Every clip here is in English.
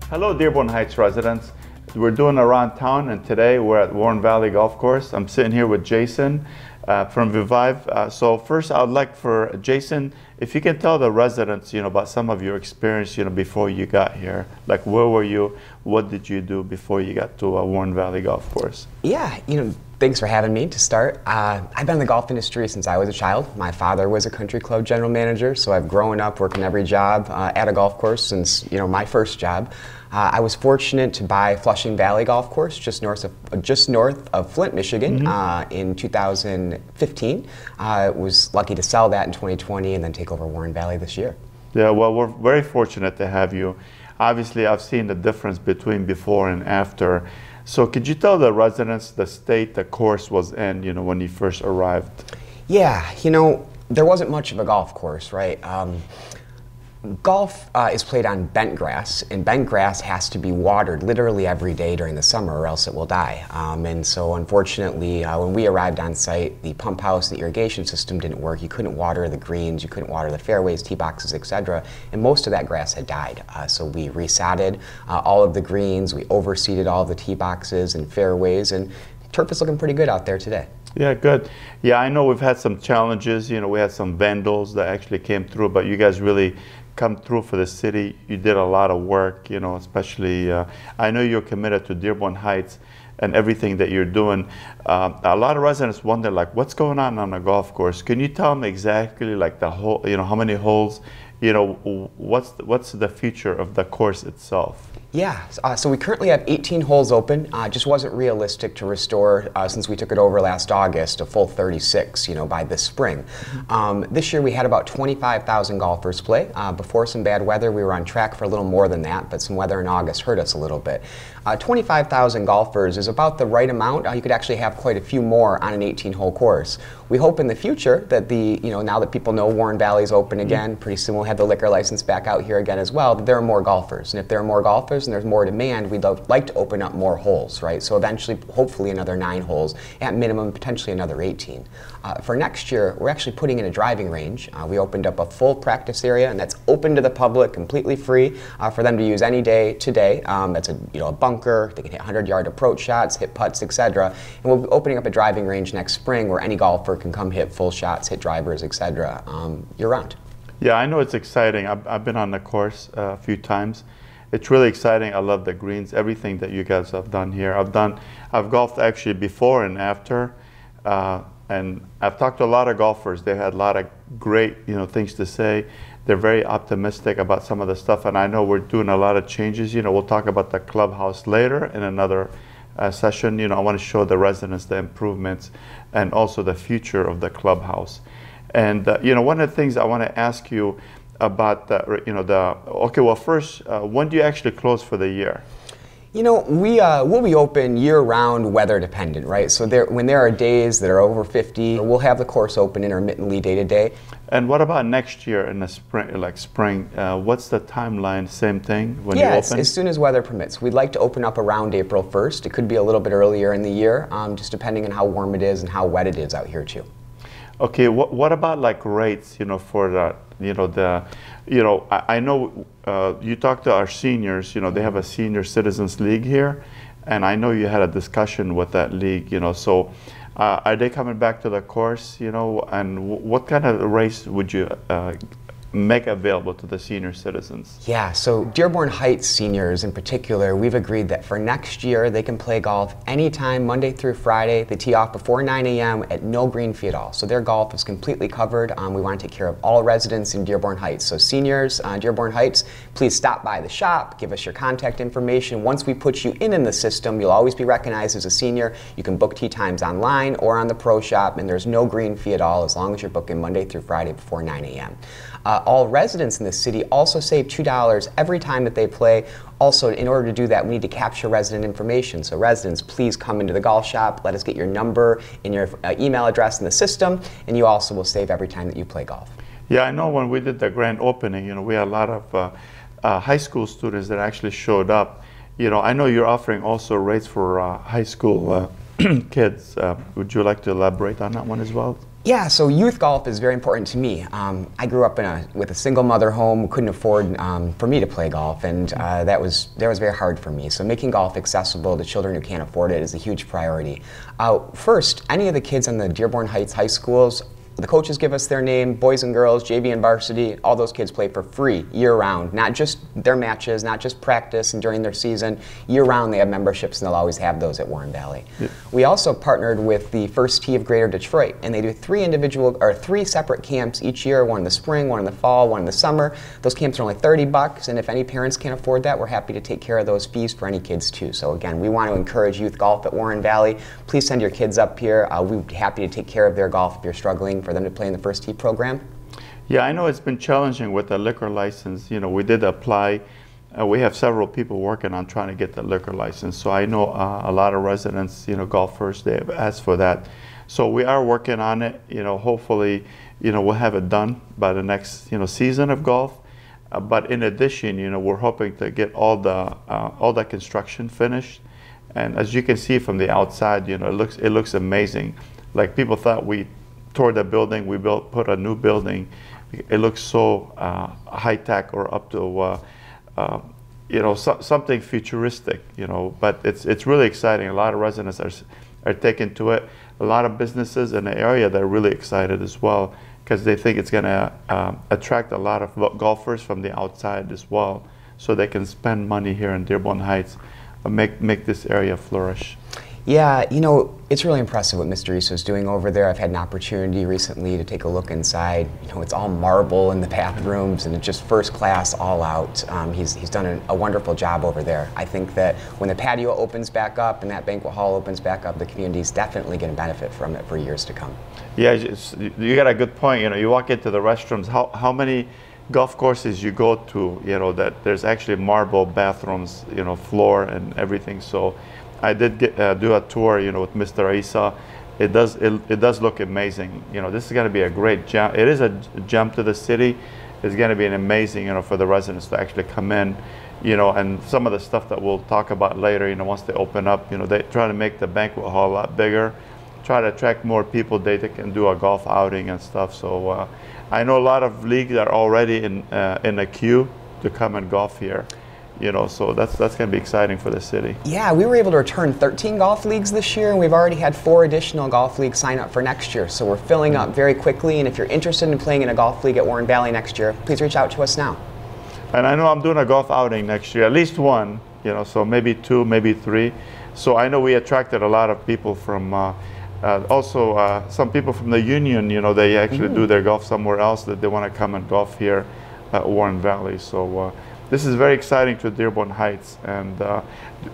Hello Dearborn Heights residents. We're doing around town and today we're at Warren Valley Golf Course. I'm sitting here with Jason from Revive. So first I would like for Jason, if you can tell the residents, about some of your experience, before you got here. Like where were you? What did you do before you got to Warren Valley Golf Course? Yeah, thanks for having me to start. I've been in the golf industry since I was a child. My father was a country club general manager, so I've grown up working every job at a golf course since my first job. I was fortunate to buy Flushing Valley Golf Course just north of Flint, Michigan, in 2015. Was lucky to sell that in 2020 and then take over Warren Valley this year. Yeah, well, we're very fortunate to have you. Obviously, I've seen the difference between before and after. So could you tell the residents the state the course was in, when you first arrived? Yeah, there wasn't much of a golf course, right? Golf is played on bent grass, and bent grass has to be watered literally every day during the summer or else it will die. And so unfortunately, when we arrived on site, the pump house, the irrigation system didn't work. You couldn't water the greens, you couldn't water the fairways, tee boxes, etc. And most of that grass had died. So we reseeded all of the greens, we overseeded all of the tee boxes and fairways, and turf is looking pretty good out there today. Yeah, good. Yeah, I know we've had some challenges. We had some vandals that actually came through, but you guys really come through for the city. You did a lot of work, especially, I know you're committed to Dearborn Heights and everything that you're doing. A lot of residents wonder, what's going on a golf course? Can you tell them exactly, the whole, how many holes, what's the future of the course itself? Yeah, so we currently have 18 holes open. Just wasn't realistic to restore, since we took it over last August, a full 36, by this spring. This year we had about 25,000 golfers play. Before some bad weather, we were on track for a little more than that, but some weather in August hurt us a little bit. 25,000 golfers is about the right amount. You could actually have quite a few more on an 18-hole course. We hope in the future that now that people know Warren Valley's open again, pretty soon we'll have the liquor license back out here again as well, that there are more golfers. And if there are more golfers and there's more demand, we'd like to open up more holes, right? So eventually, hopefully another 9 holes, at minimum, potentially another 18. For next year, we're actually putting in a driving range. We opened up a full practice area, and that's open to the public, completely free, for them to use any day today. That's a bunker, they can hit 100-yard approach shots, hit putts, etc. And we'll be opening up a driving range next spring where any golfer can come hit full shots, hit drivers, etc. year-round. Yeah, I know it's exciting. I've been on the course a few times. It's really exciting. I love the greens, everything that you guys have done here. I've golfed actually before and after, and I've talked to a lot of golfers. They had a lot of great, things to say. They're very optimistic about some of the stuff, and I know we're doing a lot of changes. We'll talk about the clubhouse later in another session. I want to show the residents the improvements and also the future of the clubhouse. And one of the things I want to ask you about okay, well, first, when do you actually close for the year? We'll be open year-round, weather dependent, right? So when there are days that are over 50, we'll have the course open intermittently day to day. And what about next year in the spring, what's the timeline? Same thing when you open? As soon as weather permits. We'd like to open up around April 1st. It could be a little bit earlier in the year, just depending on how warm it is and how wet it is out here too. Okay, what about rates, for I know you talked to our seniors, they have a senior citizens league here, and I know you had a discussion with that league, so are they coming back to the course, and what kind of race would you make available to the senior citizens? Yeah, so Dearborn Heights seniors in particular, we've agreed that for next year they can play golf anytime, Monday through Friday. They tee off before 9 a.m. at no green fee at all. So their golf is completely covered. We want to take care of all residents in Dearborn Heights. So seniors, Dearborn Heights, please stop by the shop, give us your contact information. Once we put you in the system, you'll always be recognized as a senior. You can book tee times online or on the pro shop, and there's no green fee at all as long as you're booking Monday through Friday before 9 a.m. All residents in the city also save $2 every time that they play. Also, in order to do that, we need to capture resident information. So residents, please come into the golf shop, let us get your number and your email address in the system, and you also will save every time that you play golf. Yeah, I know when we did the grand opening, we had a lot of high school students that actually showed up. I know you're offering also rates for high school kids. Would you like to elaborate on that one as well? Yeah, so youth golf is very important to me. I grew up with a single mother home, couldn't afford for me to play golf, and that was very hard for me. So making golf accessible to children who can't afford it is a huge priority. First, any of the kids in the Dearborn Heights high schools, the coaches give us their name, boys and girls, JV and varsity, all those kids play for free year-round, not just their matches, not just practice and during their season. Year-round they have memberships and they'll always have those at Warren Valley. Yep. We also partnered with the First Tee of Greater Detroit, and they do three separate camps each year, one in the spring, one in the fall, one in the summer. Those camps are only $30, and if any parents can't afford that, we're happy to take care of those fees for any kids too. So again, we want to encourage youth golf at Warren Valley. Please send your kids up here. We'd be happy to take care of their golf if you're struggling for them to play in the First Tee program. Yeah, I know it's been challenging with the liquor license. You know, we did apply. We have several people working on trying to get the liquor license. So I know a lot of residents, golfers, they have asked for that. So we are working on it. Hopefully, we'll have it done by the next, season of golf. But in addition, we're hoping to get all the construction finished. And as you can see from the outside, it looks amazing. Like people thought we tore the building, we put a new building. It looks so high tech, or up to something futuristic. But it's really exciting. A lot of residents are taken to it. A lot of businesses in the area that are really excited as well, because they think it's going to attract a lot of golfers from the outside as well, so they can spend money here in Dearborn Heights, make this area flourish. Yeah, it's really impressive what Mr. Issa is doing over there. I've had an opportunity recently to take a look inside. It's all marble in the bathrooms, and it's just first class all out. He's done a wonderful job over there. I think that when the patio opens back up and that banquet hall opens back up, the community's definitely going to benefit from it for years to come. Yeah, you got a good point. You walk into the restrooms, how many golf courses you go to, that there's actually marble bathrooms, floor and everything. So I did do a tour, with Mr. Issa. It does look amazing. This is going to be a great jump. It is a jump to the city. It's going to be an amazing, for the residents to actually come in, and some of the stuff that we'll talk about later. Once they open up, they try to make the banquet hall a lot bigger, try to attract more people. They can do a golf outing and stuff. So I know a lot of leagues are already in a queue to come and golf here. So that's going to be exciting for the city. Yeah, we were able to return 13 golf leagues this year, and we've already had 4 additional golf leagues sign up for next year. So we're filling up very quickly, and if you're interested in playing in a golf league at Warren Valley next year, please reach out to us now. And I know I'm doing a golf outing next year, at least one, so maybe 2, maybe 3. So I know we attracted a lot of people from, also some people from the union, they actually do their golf somewhere else, that they want to come and golf here at Warren Valley. So this is very exciting to Dearborn Heights. And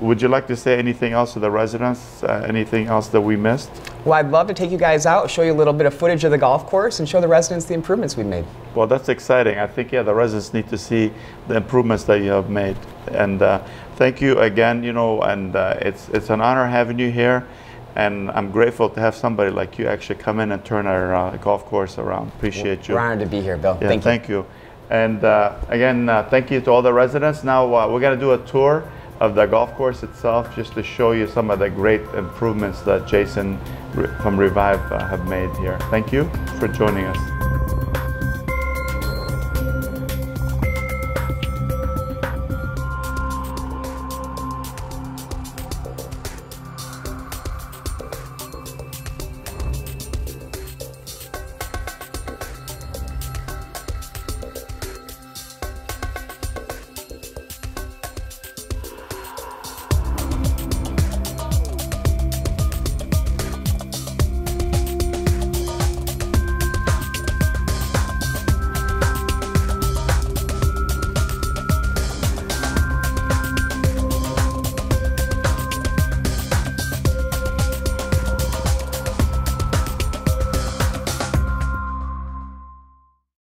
would you like to say anything else to the residents? Anything else that we missed? Well, I'd love to take you guys out, show you a little bit of footage of the golf course, and show the residents the improvements we've made. Well, that's exciting. I think, the residents need to see the improvements that you have made. And thank you again, and it's an honor having you here. And I'm grateful to have somebody like you actually come in and turn our golf course around. Appreciate you. We're honored to be here, Bill. Yeah, thank you. And again, thank you to all the residents. Now we're going to do a tour of the golf course itself, just to show you some of the great improvements that Jason from Revive have made here. Thank you for joining us.